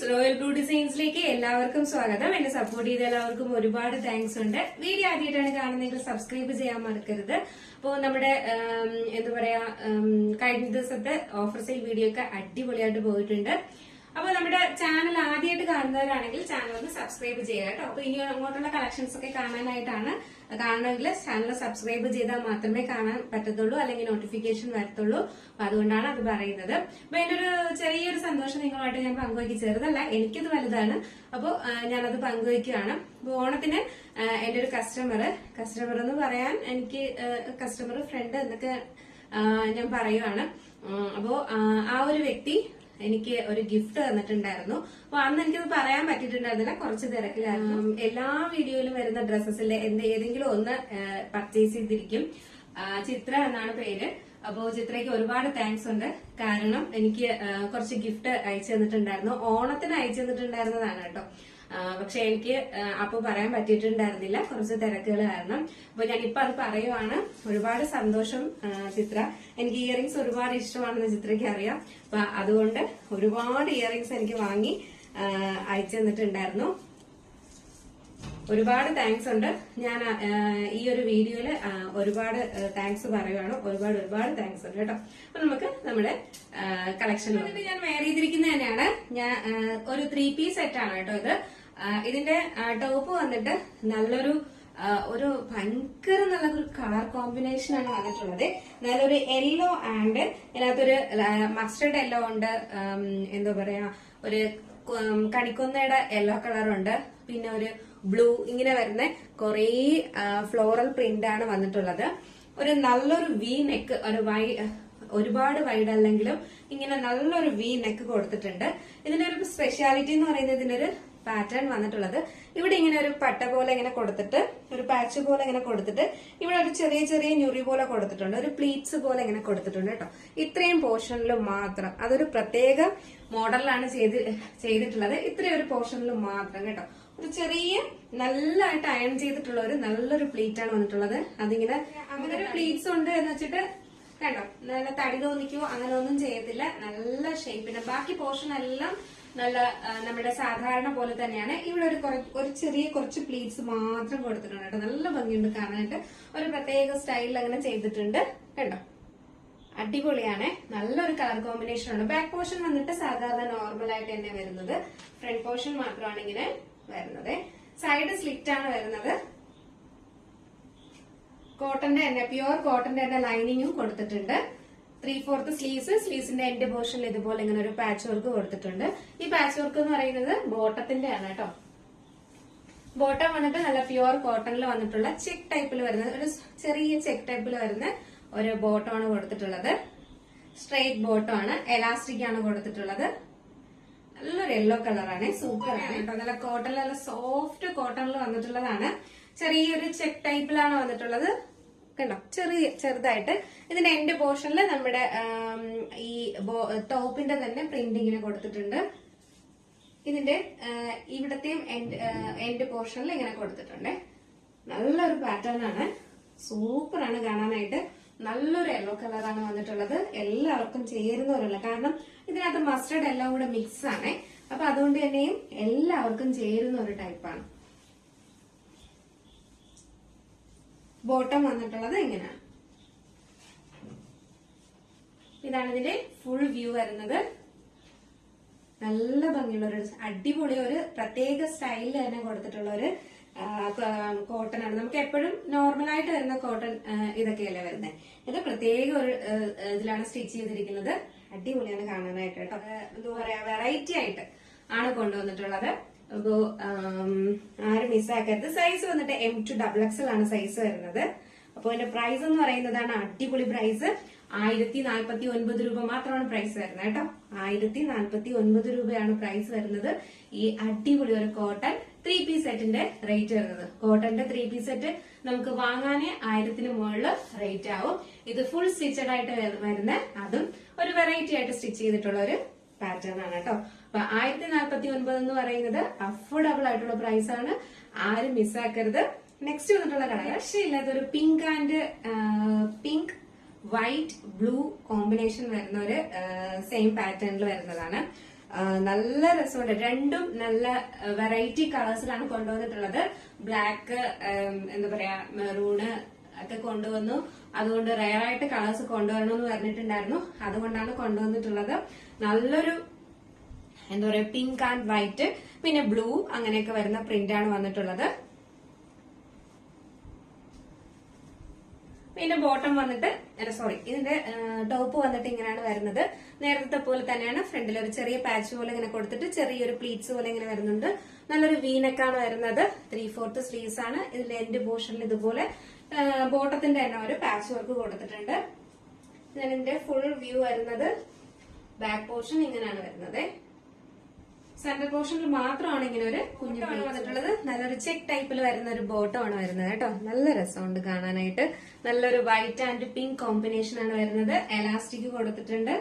Royal blue ഡിസൈൻസിലേക്ക് എല്ലാവർക്കും സ്വാഗതം. എന്നെ സപ്പോർട്ട് ചെയ്ത എല്ലാവർക്കും ഒരുപാട് താങ്ക്സ് ഉണ്ട്. വീഡിയോ ആദ്യമായിട്ടാണ് കാണുന്നതെങ്കിൽ സബ്സ്ക്രൈബ് ചെയ്യാൻ മറക്കരുത്. അപ്പോൾ നമ്മുടെ എന്താ പറയാ കഴിഞ്ഞ ദിവസത്തെ ഓഫർ സെയിൽ വീഡിയോ ഒക്കെ അടിപൊളിയായിട്ട് പോയിട്ടുണ്ട്. അപ്പോൾ നമ്മുടെ ചാനൽ ആദ്യമായിട്ട് കാണുന്നവരാണെങ്കിൽ ചാനൽ ഒന്ന് സബ്സ്ക്രൈബ് ചെയ്യുക കേട്ടോ. അപ്പൊ ഇനി അങ്ങോട്ടുള്ള കളക്ഷൻസ് ഒക്കെ കാണാനായിട്ടാണ് കാണണമെങ്കിൽ ചാനൽ സബ്സ്ക്രൈബ് ചെയ്താൽ മാത്രമേ കാണാൻ പറ്റത്തുള്ളൂ, അല്ലെങ്കിൽ നോട്ടിഫിക്കേഷൻ വരത്തുള്ളൂ. അപ്പൊ അതുകൊണ്ടാണ് അത് പറയുന്നത്. അപ്പൊ എന്റെ ഒരു ചെറിയൊരു സന്തോഷം നിങ്ങളുമായിട്ട് ഞാൻ പങ്കുവയ്ക്ക്, ചെറുതല്ല, എനിക്കത് വലുതാണ്. അപ്പോൾ ഞാനത് പങ്കുവയ്ക്കുകയാണ്. അപ്പൊ ഓണത്തിന് എന്റെ ഒരു കസ്റ്റമർ എന്ന് പറയാൻ എനിക്ക് കസ്റ്റമർ ഫ്രണ്ട് എന്നൊക്കെ ഞാൻ പറയുവാണ്. അപ്പോ ആ ഒരു വ്യക്തി എനിക്ക് ഒരു ഗിഫ്റ്റ് തന്നിട്ടുണ്ടായിരുന്നു. അപ്പൊ അന്ന് എനിക്കത് പറയാൻ പറ്റിയിട്ടുണ്ടായിരുന്നില്ല, കുറച്ച് തിരക്കിലായിരുന്നു. എല്ലാ വീഡിയോയിലും വരുന്ന ഡ്രസ്സസിൽ ഏതെങ്കിലും ഒന്ന് പർച്ചേസ് ചെയ്തിരിക്കും. ചിത്ര എന്നാണ് പേര്. അപ്പോ ചിത്രയ്ക്ക് ഒരുപാട് താങ്ക്സ് ഉണ്ട്. കാരണം എനിക്ക് കുറച്ച് ഗിഫ്റ്റ് അയച്ചു തന്നിട്ടുണ്ടായിരുന്നു. ഓണത്തിന് അയച്ചു തന്നിട്ടുണ്ടായിരുന്നതാണ് കേട്ടോ. പക്ഷെ എനിക്ക് അപ്പൊ പറയാൻ പറ്റിയിട്ടുണ്ടായിരുന്നില്ല, കുറച്ച് തിരക്കുകൾ കാരണം. അപ്പൊ ഞാൻ ഇപ്പൊ അത് പറയുവാണ്. ഒരുപാട് സന്തോഷം ചിത്ര. എനിക്ക് ഇയറിംഗ്സ് ഒരുപാട് ഇഷ്ടമാണെന്ന് ചിത്രയ്ക്ക് അറിയാം. അപ്പൊ അതുകൊണ്ട് ഒരുപാട് ഇയറിംഗ്സ് എനിക്ക് വാങ്ങി അയച്ചു തന്നിട്ടുണ്ടായിരുന്നു. ഒരുപാട് താങ്ക്സ് ഉണ്ട്. ഞാൻ ഈ ഒരു വീഡിയോയില് ഒരുപാട് താങ്ക്സ് പറയുവാണ്. ഒരുപാട് താങ്ക്സ് ഉണ്ട് കേട്ടോ. അപ്പൊ നമുക്ക് നമ്മുടെ കളക്ഷൻ ഞാൻ വെയർ ചെയ്തിരിക്കുന്നത് തന്നെയാണ്. ഞാൻ ഒരു 3 പീസ് സെറ്റ് ആണ് കേട്ടോ ഇത്. ഇതിന്റെ ടോപ്പ് വന്നിട്ട് നല്ലൊരു ഒരു ഭയങ്കര നല്ലൊരു കളർ കോമ്പിനേഷൻ ആണ് വന്നിട്ടുള്ളത്. നല്ലൊരു യെല്ലോ ആൻഡ് ഇതിനകത്തൊരു മസ്റ്റർഡ് യെല്ലോ ഉണ്ട്, എന്താ പറയാ ഒരു കണിക്കൊന്നയുടെ യെല്ലോ കളറുണ്ട്, പിന്നെ ഒരു ബ്ലൂ, ഇങ്ങനെ വരുന്ന കുറേ ഫ്ലോറൽ പ്രിന്റ് ആണ് വന്നിട്ടുള്ളത്. ഒരു നല്ലൊരു വി നെക്ക്, ഒരുപാട് വൈഡ് അല്ലെങ്കിലും ഇങ്ങനെ നല്ലൊരു വി നെക്ക് കൊടുത്തിട്ടുണ്ട്. ഇതിന്റെ ഒരു സ്പെഷ്യാലിറ്റി എന്ന് പറയുന്നത് ഇതിന്റെ ഒരു പാറ്റേൺ വന്നിട്ടുള്ളത് ഇവിടെ ഇങ്ങനെ ഒരു പട്ട പോലെ ഇങ്ങനെ കൊടുത്തിട്ട്, ഒരു പാച്ച് പോലെ ഇങ്ങനെ കൊടുത്തിട്ട്, ഇവിടെ ഒരു ചെറിയ ഞുറി പോലെ കൊടുത്തിട്ടുണ്ട്, ഒരു പ്ലീറ്റ്സ് പോലെ ഇങ്ങനെ കൊടുത്തിട്ടുണ്ട് കേട്ടോ. ഇത്രയും പോർഷനിൽ മാത്രം, അതൊരു പ്രത്യേക മോഡലിലാണ് ചെയ്തിട്ടുള്ളത്. ഇത്രയും ഒരു പോർഷനിൽ മാത്രം കേട്ടോ. ഒരു ചെറിയ നല്ലതായിട്ട് അയൺ ചെയ്തിട്ടുള്ള ഒരു നല്ലൊരു പ്ലീറ്റ് ആണ് വന്നിട്ടുള്ളത്. അതിങ്ങനെ അങ്ങനെ ഒരു പ്ലീറ്റ്സ് ഉണ്ട് എന്ന് വെച്ചിട്ട് കണ്ടോ, നല്ല തടി തോന്നിക്കോ അങ്ങനെ ഒന്നും ചെയ്യത്തില്ല. നല്ല ഷേപ്പിന് ബാക്കി പോർഷൻ എല്ലാം നല്ല നമ്മുടെ സാധാരണ പോലെ തന്നെയാണ്. ഇവിടെ ഒരു ചെറിയ കുറച്ച് പ്ലീറ്റ്സ് മാത്രം കൊടുത്തിട്ടുണ്ട് കേട്ടോ. നല്ല ഭംഗിയുണ്ട് കാണാനായിട്ട്. ഒരു പ്രത്യേക സ്റ്റൈലിൽ അങ്ങനെ ചെയ്തിട്ടുണ്ട് കേട്ടോ. അടിപൊളിയാണ്. നല്ലൊരു കളർ കോമ്പിനേഷൻ ആണ്. ബാക്ക് പോർഷൻ വന്നിട്ട് സാധാരണ നോർമൽ ആയിട്ട് തന്നെ വരുന്നത്. ഫ്രണ്ട് പോർഷൻ മാത്രമാണ് ഇങ്ങനെ വരുന്നത്. സൈഡ് സ്ലിറ്റ് ആണ് വരുന്നത്. കോട്ടന്റെ തന്നെ, പ്യുവർ കോട്ടന്റെ തന്നെ ലൈനിങ്ങും കൊടുത്തിട്ടുണ്ട്. 3/4 സ്ലീവ്സിന്റെ എൻഡ് പോർഷനിൽ ഇതുപോലെ ഇങ്ങനെ ഒരു പാച്ച് വർക്ക് കൊടുത്തിട്ടുണ്ട്. ഈ പാച്ച് വർക്ക് എന്ന് പറയുന്നത് ബോട്ടത്തിന്റെ ആണ് കേട്ടോ. ബോട്ടം വന്നിട്ട് നല്ല പ്യുവർ കോട്ടണിൽ വന്നിട്ടുള്ള ചെക്ക് ടൈപ്പിൽ വരുന്ന ഒരു ചെറിയ ചെക്ക് ടൈപ്പിൽ വരുന്ന ഒരു ബോട്ടം ആണ് കൊടുത്തിട്ടുള്ളത്. സ്ട്രെയിറ്റ് ബോട്ടം ആണ്, എലാസ്റ്റിക് ആണ് കൊടുത്തിട്ടുള്ളത്. നല്ലൊരു യെല്ലോ കളറാണ്, സൂപ്പർ ആണ് കേട്ടോ. നല്ല കോട്ടണിൽ, നല്ല സോഫ്റ്റ് കോട്ടണിൽ വന്നിട്ടുള്ളതാണ്. ചെറിയൊരു ചെക്ക് ടൈപ്പിലാണ് വന്നിട്ടുള്ളത് കണ്ടോ, ചെറുതായിട്ട്. ഇതിന്റെ എൻഡ് പോർഷനിൽ നമ്മുടെ ഈ ടോപ്പിന്റെ തന്നെ പ്രിന്റ് ഇങ്ങനെ കൊടുത്തിട്ടുണ്ട്. ഇതിന്റെ ഇവിടത്തെയും എൻഡ് പോർഷനിൽ ഇങ്ങനെ കൊടുത്തിട്ടുണ്ട്. നല്ലൊരു പാറ്റേൺ ആണ്, സൂപ്പർ ആണ് കാണാനായിട്ട്. നല്ലൊരു യെല്ലോ കളറാണ് വന്നിട്ടുള്ളത്. എല്ലാവർക്കും ചേരുന്ന ഒരു, കാരണം ഇതിനകത്ത് മസ്റ്റർഡ് എല്ലാം കൂടെ മിക്സ് ആണ്. അപ്പൊ അതുകൊണ്ട് തന്നെയും എല്ലാവർക്കും ചേരുന്ന ഒരു ടൈപ്പാണ്. ബോട്ടം വന്നിട്ടുള്ളത് ഇങ്ങനെയാണ്. ഇതാണ് ഇതിന്റെ ഫുൾ വ്യൂ വരുന്നത്. നല്ല ഭംഗിയുള്ള ഒരു അടിപൊളി ഒരു പ്രത്യേക സ്റ്റൈലിൽ തന്നെ കൊടുത്തിട്ടുള്ള ഒരു കോട്ടൺ ആണ്. നമുക്ക് എപ്പോഴും നോർമലായിട്ട് വരുന്ന കോട്ടൺ ഇതൊക്കെയല്ലേ വരുന്നത്. ഇത് പ്രത്യേക ഒരു ഇതിലാണ് സ്റ്റിച്ച് ചെയ്തിരിക്കുന്നത്. അടിപൊളിയാണ് കാണാനായിട്ട് കേട്ടോ. എന്താ പറയാ, വെറൈറ്റി ആയിട്ട് ആണ് കൊണ്ടുവന്നിട്ടുള്ളത്. അപ്പോ ആരും മിസ്സാക്കരുത്. സൈസ് വന്നിട്ട് M to XXL ആണ് സൈസ് വരുന്നത്. അപ്പൊ ഇതിന്റെ പ്രൈസ് എന്ന് പറയുന്നതാണ് അടിപൊളി പ്രൈസ്. 1049 രൂപ മാത്രമാണ് പ്രൈസ് വരുന്നത് കേട്ടോ. 1049 രൂപയാണ് പ്രൈസ് വരുന്നത്. ഈ അടിപൊളി ഒരു കോട്ടൺ 3 പീസ് സെറ്റിന്റെ റേറ്റ് വരുന്നത്. കോട്ടന്റെ 3 പീസ് സെറ്റ് നമുക്ക് വാങ്ങാനേ 1000-ന് മുകളിൽ റേറ്റ് ആവും. ഇത് ഫുൾ സ്റ്റിച്ചഡ് ആയിട്ട് വരുന്ന, അതും ഒരു വെറൈറ്റി ആയിട്ട് സ്റ്റിച്ച് ചെയ്തിട്ടുള്ള ഒരു പാറ്റേൺ ആണ് കേട്ടോ. അപ്പൊ 1049 എന്ന് പറയുന്നത് അഫോർഡബിൾ ആയിട്ടുള്ള പ്രൈസ് ആണ്. ആരും മിസ്സാക്കരുത്. നെക്സ്റ്റ് വന്നിട്ടുള്ള കളർ രക്ഷയില്ലാത്തൊരു പിങ്ക് വൈറ്റ് ബ്ലൂ കോമ്പിനേഷൻ വരുന്ന ഒരു സെയിം പാറ്റേണിൽ വരുന്നതാണ്. നല്ല രസമുണ്ട്. രണ്ടും നല്ല വെറൈറ്റി കളേഴ്സിലാണ് കൊണ്ടുവന്നിട്ടുള്ളത്. ബ്ലാക്ക്, എന്താ പറയാ, മെറൂണ് ഒക്കെ കൊണ്ടുവന്നു. അതുകൊണ്ട് റയർ ആയിട്ട് കളേഴ്സ് കൊണ്ടുവരണമെന്ന് പറഞ്ഞിട്ടുണ്ടായിരുന്നു. അതുകൊണ്ടാണ് കൊണ്ടുവന്നിട്ടുള്ളത്. നല്ലൊരു എന്താ പറയാ, പിങ്ക് ആൻഡ് വൈറ്റ്, പിന്നെ ബ്ലൂ, അങ്ങനെയൊക്കെ വരുന്ന പ്രിന്റാണ് വന്നിട്ടുള്ളത്. ഇതിന്റെ ബോട്ടം വന്നിട്ട്, സോറി, ഇതിന്റെ ടോപ്പ് വന്നിട്ട് ഇങ്ങനെയാണ് വരുന്നത്. നേരത്തെ പോലെ തന്നെയാണ്. ഫ്രണ്ടിൽ ഒരു ചെറിയ പാച്ച് പോലെ ഇങ്ങനെ കൊടുത്തിട്ട് ചെറിയൊരു പ്ലീറ്റ്സ് പോലെ ഇങ്ങനെ വരുന്നുണ്ട്. നല്ലൊരു വീനക്കാണ് വരുന്നത്. 3/4 സ്ലീവ്സ് ആണ്. ഇതിന്റെ എൻഡ് പോർഷനിൽ ഇതുപോലെ ബോട്ടത്തിന്റെ തന്നെ ഒരു പാച്ച് വർക്ക് കൊടുത്തിട്ടുണ്ട്. ഇതിന്റെ ഫുൾ വ്യൂ വരുന്നത് ബാക്ക് പോർഷൻ ഇങ്ങനെയാണ് വരുന്നത്. സെന്റർ പോർഷനിൽ മാത്രമാണ് ഇങ്ങനെ ഒരു കുഞ്ഞാണ് വന്നിട്ടുള്ളത്. നല്ലൊരു ചെക്ക് ടൈപ്പിൽ വരുന്ന ഒരു ബോട്ടമാണ് വരുന്നത് കേട്ടോ. നല്ല രസമുണ്ട് കാണാനായിട്ട്. നല്ലൊരു വൈറ്റ് ആൻഡ് പിങ്ക് കോമ്പിനേഷൻ ആണ് വരുന്നത്. എലാസ്റ്റിക് കൊടുത്തിട്ടുണ്ട്.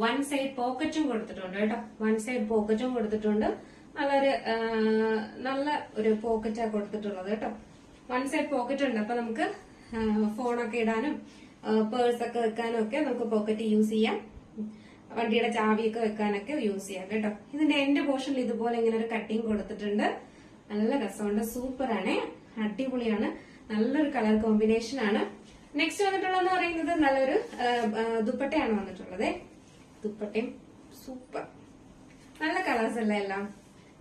വൺ സൈഡ് പോക്കറ്റും കൊടുത്തിട്ടുണ്ട് കേട്ടോ. വൺ സൈഡ് പോക്കറ്റും കൊടുത്തിട്ടുണ്ട്. നല്ല ഒരു പോക്കറ്റാണ് കൊടുത്തിട്ടുള്ളത് കേട്ടോ. വൺ സൈഡ് പോക്കറ്റ് ഉണ്ട്. അപ്പൊ നമുക്ക് ഫോണൊക്കെ ഇടാനും പേഴ്സൊക്കെ വെക്കാനും ഒക്കെ നമുക്ക് പോക്കറ്റ് യൂസ് ചെയ്യാം. വണ്ടിയുടെ ചാവിയൊക്കെ വെക്കാനൊക്കെ യൂസ് ചെയ്യാം കേട്ടോ. ഇതിന്റെ എൻഡ് പോർഷനിൽ ഇതുപോലെ ഇങ്ങനെ ഒരു കട്ടിങ് കൊടുത്തിട്ടുണ്ട്. നല്ല രസമുണ്ട്. സൂപ്പറാണ്, അടിപൊളിയാണ്. നല്ലൊരു കളർ കോമ്പിനേഷൻ ആണ്. നെക്സ്റ്റ് വന്നിട്ടുള്ളതെന്ന് പറയുന്നത് നല്ലൊരു ദുപ്പട്ടയാണ് വന്നിട്ടുള്ളത്. ദുപ്പട്ടയും സൂപ്പർ. നല്ല കളേഴ്സ് അല്ലേ എല്ലാം.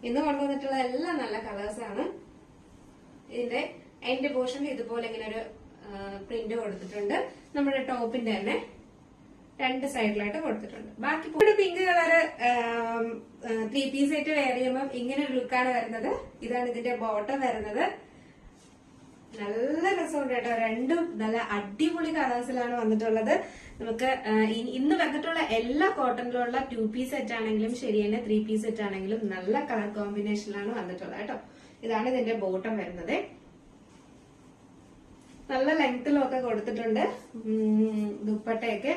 ഇന്ന് കൊണ്ടുവന്നിട്ടുള്ള എല്ലാം നല്ല കളേഴ്സ് ആണ്. ഇതിന്റെ എൻഡ് പോർഷനിൽ ഇതുപോലെ ഇങ്ങനെ ഒരു പ്രിന്റ് കൊടുത്തിട്ടുണ്ട്. നമ്മുടെ ടോപ്പിന്റെ തന്നെ രണ്ട് സൈഡിലായിട്ട് കൊടുത്തിട്ടുണ്ട്. ബാക്കി പിങ്ക് കളറ് 3 പീസ് ആയിട്ട് വെയർ ചെയ്യുമ്പോൾ ഇങ്ങനെ ഒരു ലുക്കാണ് വരുന്നത്. ഇതാണ് ഇതിന്റെ ബോട്ടം വരുന്നത്. നല്ല രസമുണ്ട് കേട്ടോ. രണ്ടും നല്ല അടിപൊളി കളേഴ്സിലാണ് വന്നിട്ടുള്ളത്. നമുക്ക് ഇന്ന് വന്നിട്ടുള്ള എല്ലാ കോട്ടണിലുള്ള 2 പീസ് സെറ്റ് ആണെങ്കിലും ശരി തന്നെ, 3 പീസ് സെറ്റ് ആണെങ്കിലും നല്ല കളർ കോമ്പിനേഷനിലാണ് വന്നിട്ടുള്ളത് കേട്ടോ. ഇതാണ് ഇതിന്റെ ബോട്ടം വരുന്നത്. നല്ല ലെങ്ത്തിലും ഒക്കെ കൊടുത്തിട്ടുണ്ട്. ദുപ്പട്ടയൊക്കെ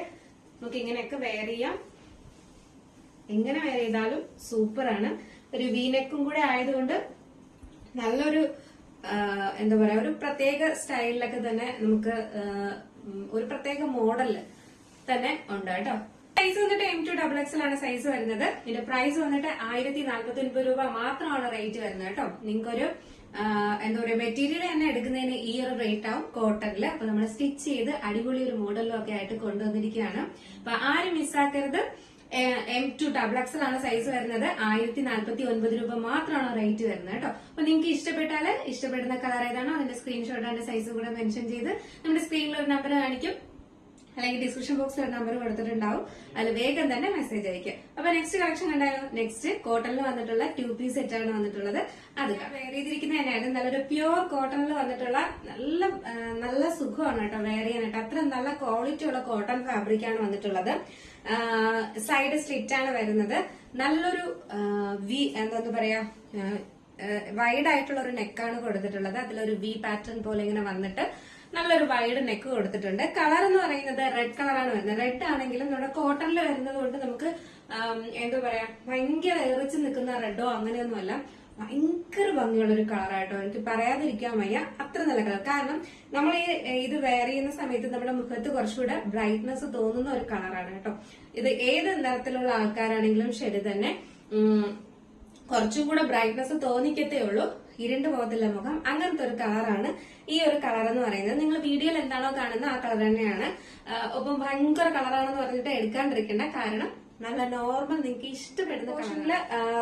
നമുക്ക് ഇങ്ങനെയൊക്കെ വെയർ ചെയ്യാം. എങ്ങനെ വെയർ ചെയ്താലും സൂപ്പറാണ്. ഒരു വീനെക്കും കൂടെ ആയതുകൊണ്ട് നല്ലൊരു എന്താ പറയാ, ഒരു പ്രത്യേക സ്റ്റൈലിലൊക്കെ തന്നെ നമുക്ക് ഒരു പ്രത്യേക മോഡലില് തന്നെ ഉണ്ട് കേട്ടോ. സൈസ് വന്നിട്ട് M2XXL ആണ് സൈസ് വരുന്നത്. ഇതിന്റെ പ്രൈസ് വന്നിട്ട് 1049 രൂപ മാത്രമാണ് റേറ്റ് വരുന്നത് കേട്ടോ. നിങ്ങൾക്കൊരു എന്താ പറയാ, മെറ്റീരിയൽ തന്നെ എടുക്കുന്നതിന് ഈ ഒരു റേറ്റ് ആവും കോട്ടണില്. അപ്പൊ നമ്മൾ സ്റ്റിച്ച് ചെയ്ത് അടിപൊളി ഒരു മോഡലും ഒക്കെ ആയിട്ട് കൊണ്ടുവന്നിരിക്കുകയാണ്. അപ്പൊ ആരും മിസ്സാക്കരുത്. M2XXL ആണ് സൈസ് വരുന്നത്. 1049 രൂപ മാത്രമാണ് റേറ്റ് വരുന്നത് കേട്ടോ. അപ്പൊ നിങ്ങൾക്ക് ഇഷ്ടപ്പെട്ടാല് ഇഷ്ടപ്പെടുന്ന കളർ ഏതാണോ അതിന്റെ സ്ക്രീൻഷോട്ട് അതിന്റെ സൈസ് കൂടെ മെൻഷൻ ചെയ്ത് നമ്മുടെ സ്ക്രീനിൽ ഒരു നമ്പർ കാണിക്കും, അല്ലെങ്കിൽ ഡിസ്ക്രിപ്ഷൻ ബോക്സിൽ ഒരു നമ്പർ കൊടുത്തിട്ടുണ്ടാവും. അതിൽ വേഗം തന്നെ മെസ്സേജ് അയക്കുക. അപ്പൊ നെക്സ്റ്റ് കളക്ഷൻ കണ്ടായോ? നെക്സ്റ്റ് കോട്ടണിൽ വന്നിട്ടുള്ള 2 പീസ് സെറ്റ് ആണ് വന്നിട്ടുള്ളത്. അത് വെയർ ചെയ്തിരിക്കുന്ന തന്നെയാണ്. നല്ലൊരു പ്യുവർ കോട്ടണിൽ വന്നിട്ടുള്ള നല്ല സുഖമാണ് കേട്ടോ വെയർ ചെയ്യാനായിട്ട്. അത്ര നല്ല ക്വാളിറ്റി ഉള്ള കോട്ടൺ ഫാബ്രിക് ആണ് വന്നിട്ടുള്ളത്. സൈഡ് സ്ലിറ്റ് ആണ് വരുന്നത്. നല്ലൊരു എന്താ പറയാ, വൈഡ് ആയിട്ടുള്ള ഒരു നെക്കാണ് കൊടുത്തിട്ടുള്ളത്. അതിലൊരു വി പാറ്റേൺ പോലെ ഇങ്ങനെ വന്നിട്ട് നല്ലൊരു വൈഡ് നെക്ക് കൊടുത്തിട്ടുണ്ട്. കളർ എന്ന് പറയുന്നത് റെഡ് കളറാണ് വരുന്നത്. റെഡ് ആണെങ്കിലും നമ്മുടെ കോട്ടണിൽ വരുന്നത് കൊണ്ട് നമുക്ക് എന്താ പറയാ, ഭയങ്കര എറിച്ച് നിൽക്കുന്ന റെഡോ അങ്ങനെയൊന്നുമല്ല. ഭയങ്കര ഭംഗിയുള്ള ഒരു കളറായിട്ടോ. എനിക്ക് പറയാതിരിക്കാൻ വയ്യ, അത്ര നല്ല കളർ. കാരണം നമ്മൾ ഇത് വെയർ ചെയ്യുന്ന സമയത്ത് നമ്മുടെ മുഖത്ത് കുറച്ചുകൂടെ ബ്രൈറ്റ്നെസ് തോന്നുന്ന ഒരു കളറാണ് കേട്ടോ. ഇത് ഏത് നിറത്തിലുള്ള ആൾക്കാരാണെങ്കിലും ശരി തന്നെ കുറച്ചും കൂടെ ബ്രൈറ്റ്നെസ് തോന്നിക്കത്തേ ഉള്ളൂ. ഇരുണ്ട് പോകത്തില്ല മുഖം. അങ്ങനത്തെ ഒരു കളറാണ് ഈ ഒരു കളർ എന്ന് പറയുന്നത്. നിങ്ങൾ വീഡിയോയിൽ എന്താണോ കാണുന്നത് ആ കളർ തന്നെയാണ്. ഒപ്പം ഭയങ്കര കളറാണെന്ന് പറഞ്ഞിട്ട് എടുക്കാണ്ടിരിക്കേണ്ട. കാരണം നല്ല നോർമൽ നിങ്ങൾക്ക് ഇഷ്ടപ്പെടുന്ന പോർഷനില്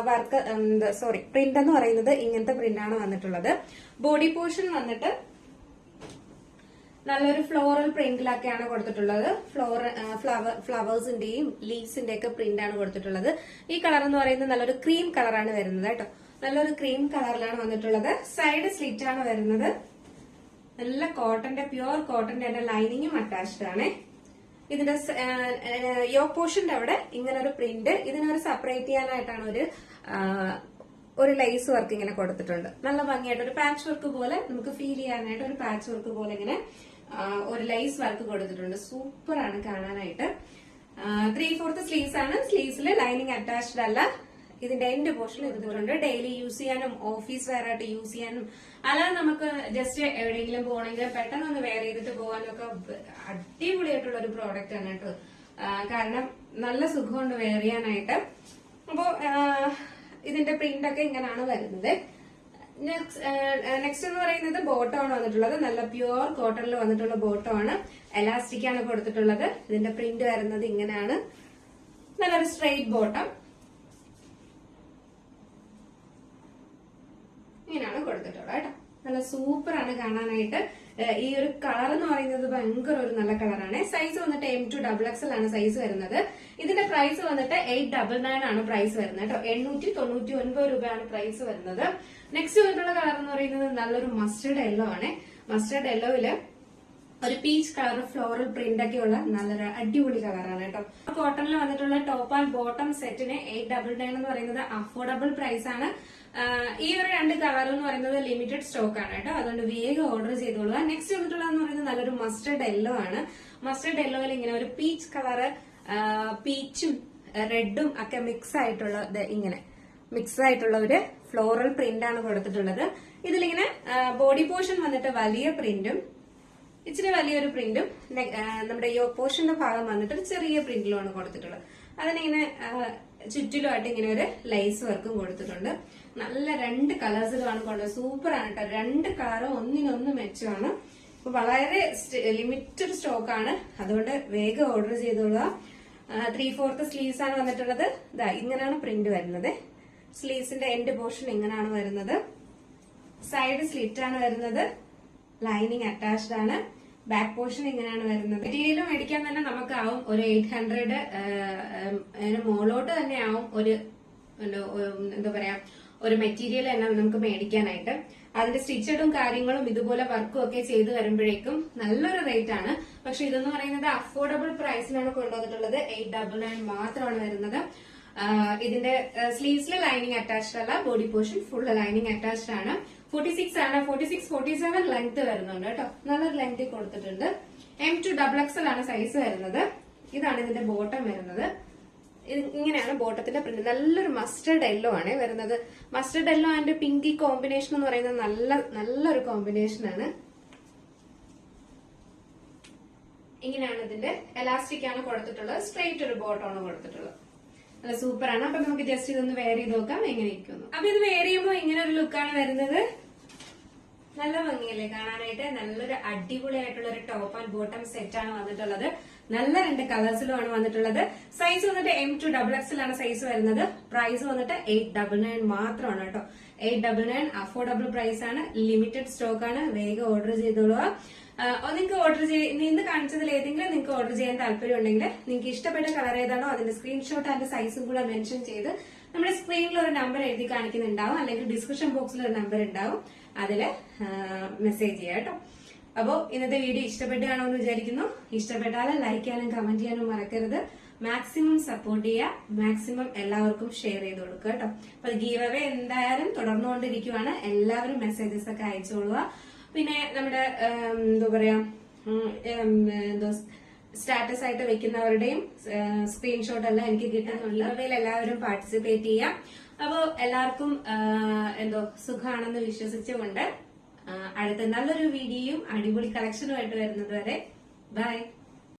വർക്ക് പ്രിന്റ് എന്ന് പറയുന്നത് ഇങ്ങനത്തെ പ്രിന്റ് ആണ് വന്നിട്ടുള്ളത്. ബോഡി പോർഷൻ വന്നിട്ട് നല്ലൊരു ഫ്ലോറൽ പ്രിന്റിലൊക്കെയാണ് കൊടുത്തിട്ടുള്ളത്. ഫ്ലവേഴ്സിന്റെയും ലീവ്സിന്റെ ഒക്കെ പ്രിന്റ് ആണ് കൊടുത്തിട്ടുള്ളത്. ഈ കളർ എന്ന് പറയുന്നത് നല്ലൊരു ക്രീം കളറാണ് വരുന്നത് കേട്ടോ. നല്ലൊരു ക്രീം കളറിലാണ് വന്നിട്ടുള്ളത്. സൈഡ് സ്ലിറ്റ് ആണ് വരുന്നത്. നല്ല കോട്ടന്റെ പ്യുവർ കോട്ടന്റെ തന്നെ ലൈനിങ്ങും അറ്റാച്ച്ഡ് ആണ്. ഇതിന്റെ യോക്ക് പോർഷന്റെ അവിടെ ഇങ്ങനെ ഒരു പ്രിന്റ്. ഇതിനൊരു സെപ്പറേറ്റ് ചെയ്യാനായിട്ടാണ് ഒരു ലൈസ് വർക്ക് ഇങ്ങനെ കൊടുത്തിട്ടുണ്ട്. നല്ല ഭംഗിയായിട്ട് ഒരു പാച്ച് വർക്ക് പോലെ നമുക്ക് ഫീൽ ചെയ്യാനായിട്ട് ഒരു പാച്ച് വർക്ക് പോലെ ഇങ്ങനെ ഒരു ലൈസ് വർക്ക് കൊടുത്തിട്ടുണ്ട്. സൂപ്പറാണ് കാണാനായിട്ട്. 3/4 സ്ലീവ്സ് ആണ്. സ്ലീവ്സിൽ ലൈനിങ് അറ്റാച്ച്ഡ് അല്ല. ഇതിന്റെ എൻഡ് പോർഷൻ ഇതുപോലുണ്ട്. ഡെയിലി യൂസ് ചെയ്യാനും ഓഫീസ് വെയർ ആയിട്ട് യൂസ് ചെയ്യാനും അല്ലാതെ നമുക്ക് ജസ്റ്റ് എവിടെയെങ്കിലും പോകണമെങ്കിൽ പെട്ടെന്ന് ഒന്ന് വെയർ ചെയ്തിട്ട് പോകാനും ഒക്കെ അടിപൊളിയായിട്ടുള്ള ഒരു പ്രോഡക്റ്റ് ആണ് കേട്ടോ. കാരണം നല്ല സുഖമുണ്ട് വെയർ ചെയ്യാനായിട്ട്. അപ്പോ ഇതിന്റെ പ്രിന്റ് ഒക്കെ ഇങ്ങനെയാണ് വരുന്നത്. നെക്സ്റ്റ് എന്ന് പറയുന്നത് ബോട്ടം ആണ് വന്നിട്ടുള്ളത്. നല്ല പ്യുവർ കോട്ടണിൽ വന്നിട്ടുള്ള ബോട്ടം ആണ്. എലാസ്റ്റിക് ആണ് കൊടുത്തിട്ടുള്ളത്. ഇതിന്റെ പ്രിന്റ് വരുന്നത് ഇങ്ങനെയാണ്. നല്ലൊരു സ്ട്രെയിറ്റ് ബോട്ടം ഇങ്ങനെയാണ് കൊടുത്തിട്ടുള്ളത് കേട്ടോ. നല്ല സൂപ്പർ ആണ് കാണാനായിട്ട്. ഈ ഒരു കളർ എന്ന് പറയുന്നത് ഭയങ്കര ഒരു നല്ല കളറാണ്. സൈസ് വന്നിട്ട് M2XXL ആണ് സൈസ് വരുന്നത്. ഇതിന്റെ പ്രൈസ് വന്നിട്ട് 899 ആണ് പ്രൈസ് വരുന്നത് കേട്ടോ. 899 രൂപയാണ് പ്രൈസ് വരുന്നത്. നെക്സ്റ്റ് വന്നിട്ടുള്ള കളർ എന്ന് പറയുന്നത് നല്ലൊരു മസ്റ്റർഡ് യെല്ലോ ആണ്. മസ്റ്റർഡ് യെല്ലോയില് ഒരു പീച്ച് കളർ ഫ്ലോറൽ പ്രിന്റ് ഒക്കെ ഉള്ള നല്ലൊരു അടിപൊളി കളറാണ് കേട്ടോ. കോട്ടണിൽ വന്നിട്ടുള്ള ടോപ്പ് ആൻഡ് ബോട്ടം സെറ്റിന് 899 എന്ന് പറയുന്നത് അഫോർഡബിൾ പ്രൈസ് ആണ്. ഈ ഒരു 2 കളർ എന്ന് പറയുന്നത് ലിമിറ്റഡ് സ്റ്റോക്ക് ആണ് കേട്ടോ. അതുകൊണ്ട് വേഗം ഓർഡർ ചെയ്തോളുക. നെക്സ്റ്റ് വന്നിട്ടുള്ളതെന്ന് പറയുന്നത് നല്ലൊരു മസ്റ്റർഡ് യെല്ലോ ആണ്. മസ്റ്റർഡ് യെല്ലോയിൽ ഇങ്ങനെ ഒരു പീച്ച് കളറ്, പീച്ചും റെഡും ഒക്കെ മിക്സ് ആയിട്ടുള്ള ഇങ്ങനെ മിക്സ് ആയിട്ടുള്ള ഒരു ഫ്ലോറൽ പ്രിന്റ് ആണ് കൊടുത്തിട്ടുള്ളത്. ഇതിലിങ്ങനെ ബോഡി പോർഷൻ വന്നിട്ട് വലിയ പ്രിന്റും ഇച്ചിരി വലിയൊരു പ്രിന്റും നമ്മുടെ യോക്ക് പോർഷന്റെ ഭാഗം വന്നിട്ട് ഒരു ചെറിയ പ്രിന്റിലുമാണ് കൊടുത്തിട്ടുള്ളത്. അതിനിങ്ങനെ ചുറ്റിലുമായിട്ട് ഇങ്ങനെ ഒരു ലൈസ് വർക്കും കൊടുത്തിട്ടുണ്ട്. നല്ല 2 കളേഴ്സിലുമാണ് കൊണ്ടത്. സൂപ്പർ ആണ് കേട്ടോ. 2 കളറും ഒന്നിനൊന്ന് മെച്ചമാണ്. അപ്പൊ വളരെ ലിമിറ്റഡ് സ്റ്റോക്ക് ആണ്. അതുകൊണ്ട് വേഗം ഓർഡർ ചെയ്തോളുക. 3/4 സ്ലീവ്സ് ആണ് വന്നിട്ടുള്ളത്. ഇങ്ങനെയാണ് പ്രിന്റ് വരുന്നത്. സ്ലീവ്സിന്റെ എൻഡ് പോർഷൻ ഇങ്ങനെയാണ് വരുന്നത്. സൈഡ് സ്ലിറ്റ് ആണ് വരുന്നത്. ലൈനിങ് അറ്റാച്ച്ഡ് ആണ്. ബാക്ക് പോർഷൻ ഇങ്ങനെയാണ് വരുന്നത്. മെറ്റീരിയൽ മേടിക്കാൻ തന്നെ നമുക്കാവും ഒരു 800 മുകളിലോട്ട് തന്നെ ആവും ഒരു എന്താ പറയാ ഒരു മെറ്റീരിയൽ തന്നെ നമുക്ക് മേടിക്കാനായിട്ട്. അതിന്റെ സ്റ്റിച്ചഡും കാര്യങ്ങളും ഇതുപോലെ വർക്കും ഒക്കെ ചെയ്ത് വരുമ്പോഴേക്കും നല്ലൊരു റേറ്റ് ആണ്. പക്ഷെ ഇതെന്ന് പറയുന്നത് അഫോർഡബിൾ പ്രൈസിലാണ് കൊണ്ടുവന്നിട്ടുള്ളത്. 899 മാത്രമാണ് വരുന്നത്. ഇതിന്റെ സ്ലീവ്സിലെ ലൈനിങ് അറ്റാച്ച്ഡ് അല്ല. Body portion full lining attached ആണ്. 46 ആണ്. 46-47 ലെങ്ത് വരുന്നുണ്ട് കേട്ടോ. നല്ലൊരു ലെങ്ത് കൊടുത്തിട്ടുണ്ട്. M2XXL ആണ് സൈസ് വരുന്നത്. ഇതാണ് ഇതിന്റെ ബോട്ടം വരുന്നത്. ഇങ്ങനെയാണ് ബോട്ടത്തിന്റെ പ്രിന്റ്. നല്ലൊരു മസ്റ്റർഡ് യെല്ലോ ആണ് വരുന്നത്. Mustard yellow and pink combination എന്ന് പറയുന്നത് നല്ലൊരു കോമ്പിനേഷൻ ആണ്. ഇങ്ങനെയാണ് ഇതിന്റെ എലാസ്റ്റിക് ആണ് കൊടുത്തിട്ടുള്ളത്. സ്ട്രെയിറ്റ് ഒരു ബോട്ടം ആണ് കൊടുത്തിട്ടുള്ളത്. നല്ല സൂപ്പർ ആണ്. അപ്പൊ നമുക്ക് ജസ്റ്റ് ഇതൊന്ന് വെയർ ചെയ്ത് നോക്കാം എങ്ങനെ ഇരിക്കുന്നു. അപ്പൊ ഇത് വെയർ ചെയ്യുമ്പോൾ ഇങ്ങനെ ഒരു ലുക്കാണ് വരുന്നത്. നല്ല ഭംഗിയല്ലേ കാണാനായിട്ട്. നല്ലൊരു അടിപൊളിയായിട്ടുള്ള ഒരു ടോപ്പ് ആൻഡ് ബോട്ടം സെറ്റ് ആണ് വന്നിട്ടുള്ളത്. നല്ല 2 കളേഴ്സിലുമാണ് വന്നിട്ടുള്ളത്. സൈസ് വന്നിട്ട് M2XXL ആണ് സൈസ് വരുന്നത്. പ്രൈസ് വന്നിട്ട് 899 മാത്രമാണ് കേട്ടോ. 899 അഫോർഡബിൾ പ്രൈസ് ആണ്. ലിമിറ്റഡ് സ്റ്റോക്ക് ആണ്. വേഗം ഓർഡർ ചെയ്തോളുക. നിങ്ങൾക്ക് ഓർഡർ ഇന്ന് കാണിച്ചതിൽ ഏതെങ്കിലും നിങ്ങൾക്ക് ഓർഡർ ചെയ്യാൻ താല്പര്യം ഉണ്ടെങ്കിൽ നിങ്ങൾക്ക് ഇഷ്ടപ്പെട്ട കളർ ഏതാണോ അതിന്റെ സ്ക്രീൻഷോട്ട് ആൻഡ് സൈസും കൂടെ മെൻഷൻ ചെയ്ത് നമ്മുടെ സ്ക്രീനിൽ ഒരു നമ്പർ എഴുതി കാണിക്കുന്നുണ്ടാവും. അല്ലെങ്കിൽ ഡിസ്ക്രിപ്ഷൻ ബോക്സിൽ ഒരു നമ്പർ ഉണ്ടാവും. അതില് മെസ്സേജ് ചെയ്യാം കേട്ടോ. അപ്പോ ഇന്നത്തെ വീഡിയോ ഇഷ്ടപ്പെട്ടാണോ എന്ന് വിചാരിക്കുന്നു. ഇഷ്ടപ്പെട്ടാൽ ലൈക്ക് ചെയ്യാനും കമന്റ് ചെയ്യാനും മറക്കരുത്. മാക്സിമം സപ്പോർട്ട് ചെയ്യുക. മാക്സിമം എല്ലാവർക്കും ഷെയർ ചെയ്ത് കൊടുക്കുക കേട്ടോ. അപ്പൊ ഗീവ് അവേ എന്തായാലും തുടർന്നുകൊണ്ടിരിക്കുവാണ്. എല്ലാവരും മെസ്സേജസ് ഒക്കെ അയച്ചോളുക. പിന്നെ നമ്മുടെ എന്താ പറയാ സ്റ്റാറ്റസ് ആയിട്ട് വെക്കുന്നവരുടെയും സ്ക്രീൻഷോട്ട് എല്ലാം എനിക്ക് കിട്ടുന്നുണ്ട്. അവയിൽ എല്ലാവരും പാർട്ടിസിപ്പേറ്റ് ചെയ്യാം. അപ്പോ എല്ലാവർക്കും സുഖമാണെന്ന് വിശ്വസിച്ചുകൊണ്ട് അടുത്ത നല്ലൊരു വീഡിയോയും അടിപൊളി കളക്ഷനുമായിട്ട് വരുന്നത് വരെ ബൈ.